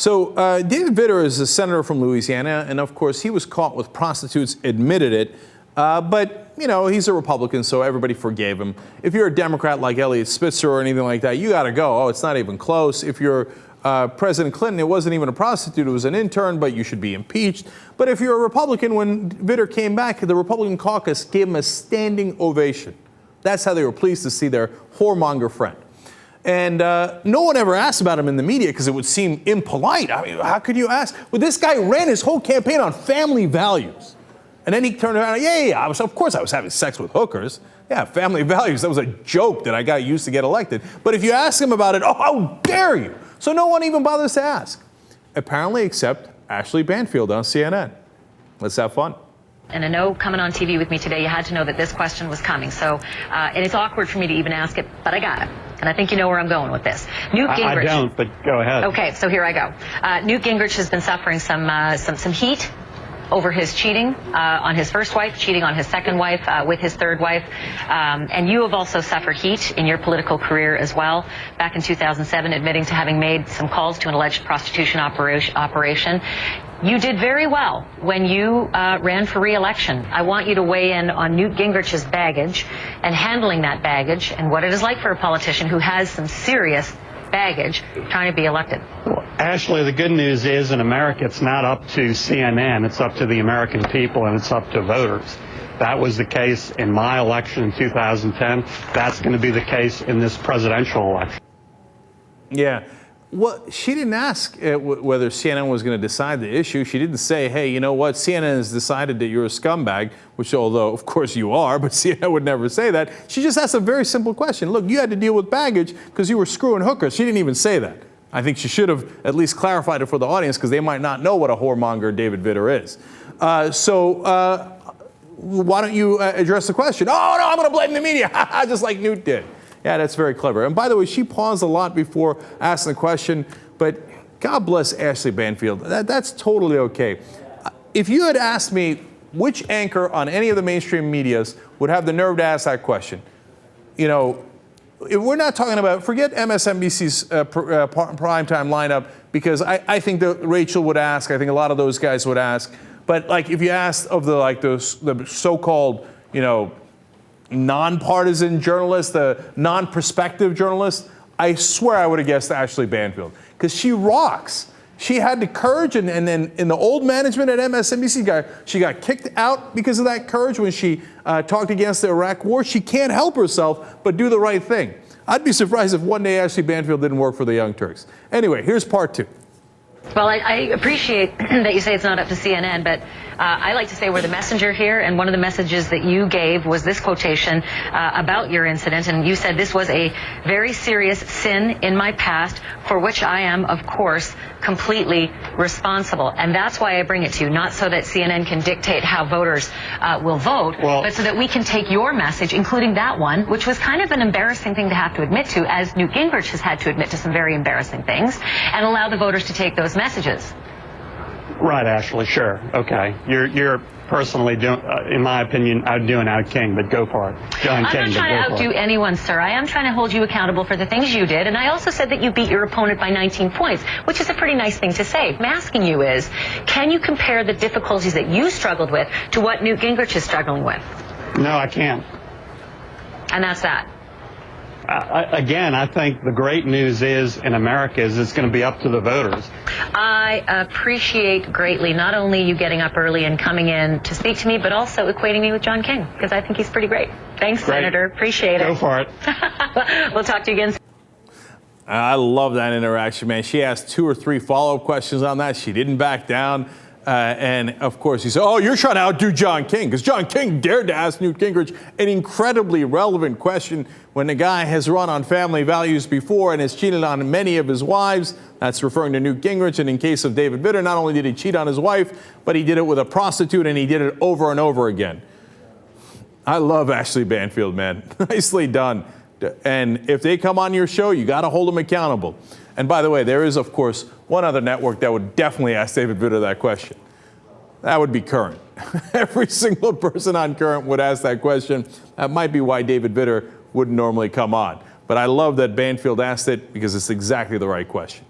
So David Vitter is a senator from Louisiana, and of course he was caught with prostitutes, admitted it, but you know, he's a Republican, so everybody forgave him. If you're a Democrat like Eliot Spitzer or anything like that, you got to go. Oh, it's not even close. If you're President Clinton, it wasn't even a prostitute, it was an intern, but you should be impeached. But if you're a Republican, when Vitter came back, the Republican caucus gave him a standing ovation. That's how they were pleased to see their whoremonger friend. And no one ever asked about him in the media because it would seem impolite. I mean, how could you ask? Well, this guy ran his whole campaign on family values. And then he turned around, of course I was having sex with hookers. Yeah, family values, that was a joke that I got used to get elected. But if you ask him about it, oh, how dare you? So no one even bothers to ask. Apparently except Ashleigh Banfield on CNN. Let's have fun. And I know coming on TV with me today, you had to know that this question was coming. So, and it's awkward for me to even ask it, but I got it. And I think you know where I'm going with this. Newt Gingrich. I don't, but go ahead. Okay, so here I go. Newt Gingrich has been suffering some heat over his cheating on his first wife, cheating on his second wife, with his third wife. And you have also suffered heat in your political career as well. Back in 2007, admitting to having made some calls to an alleged prostitution operation. You did very well when you ran for re-election. I want you to weigh in on Newt Gingrich's baggage and handling that baggage and what it is like for a politician who has some serious baggage trying to be elected. Well, Ashleigh, the good news is in America, it's not up to CNN. It's up to the American people, and it's up to voters. That was the case in my election in 2010. That's going to be the case in this presidential election. Yeah. Well, she didn't ask whether CNN was going to decide the issue. She didn't say, hey, you know what, CNN has decided that you're a scumbag, which although, of course, you are, but CNN would never say that. She just asked a very simple question. Look, you had to deal with baggage because you were screwing hookers. She didn't even say that. I think she should have at least clarified it for the audience because they might not know what a whoremonger David Vitter is. Why don't you address the question? Oh, no, I'm going to blame the media, just like Newt did. Yeah, that's very clever. And by the way, she paused a lot before asking the question, but God bless Ashleigh Banfield. That's totally okay. If you had asked me which anchor on any of the mainstream medias would have the nerve to ask that question, you know, if we're not talking about, forget MSNBC's primetime lineup, because I think that Rachel would ask, I think a lot of those guys would ask, but like if you asked of the so-called, you know, nonpartisan journalist, the non-perspective journalist, I swear I would have guessed Ashleigh Banfield because she rocks. She had the courage, and then in the old management at MSNBC, she got kicked out because of that courage when she talked against the Iraq War. She can't help herself but do the right thing. I'd be surprised if one day Ashleigh Banfield didn't work for the Young Turks. Anyway, here's part two. Well, I appreciate that you say it's not up to CNN, but I like to say we're the messenger here, and one of the messages that you gave was this quotation about your incident, and you said this was a very serious sin in my past for which I am, of course, completely responsible. And that's why I bring it to you, not so that CNN can dictate how voters will vote, but so that we can take your message, including that one, which was kind of an embarrassing thing to have to admit to, as Newt Gingrich has had to admit to some very embarrassing things, and allow the voters to take those messages. Right, Ashleigh, sure. Okay. You're personally doing, in my opinion, outdoing Out King, but go for it. I'm not trying to outdo anyone, sir. I am trying to hold you accountable for the things you did, and I also said that you beat your opponent by 19 points, which is a pretty nice thing to say. What I'm asking you is, can you compare the difficulties that you struggled with to what Newt Gingrich is struggling with? No, I can't. And that's that. Again, I think the great news is in America is it's going to be up to the voters. I appreciate greatly not only you getting up early and coming in to speak to me, but also equating me with John King, because I think he's pretty great. Thanks, great. Senator. Appreciate it. Go for it. We'll talk to you again. I love that interaction, man. She asked 2 or 3 follow-up questions on that. She didn't back down. And, of course, he said, oh, you're trying to outdo John King, because John King dared to ask Newt Gingrich an incredibly relevant question when the guy has run on family values before and has cheated on many of his wives. That's referring to Newt Gingrich. And in case of David Vitter, not only did he cheat on his wife, but he did it with a prostitute, and he did it over and over again. I love Ashleigh Banfield, man. Nicely done. And if they come on your show, you got to hold them accountable. And by the way, there is, of course, one other network that would definitely ask David Vitter that question. That would be Current. Every single person on Current would ask that question. That might be why David Vitter wouldn't normally come on. But I love that Banfield asked it because it's exactly the right question.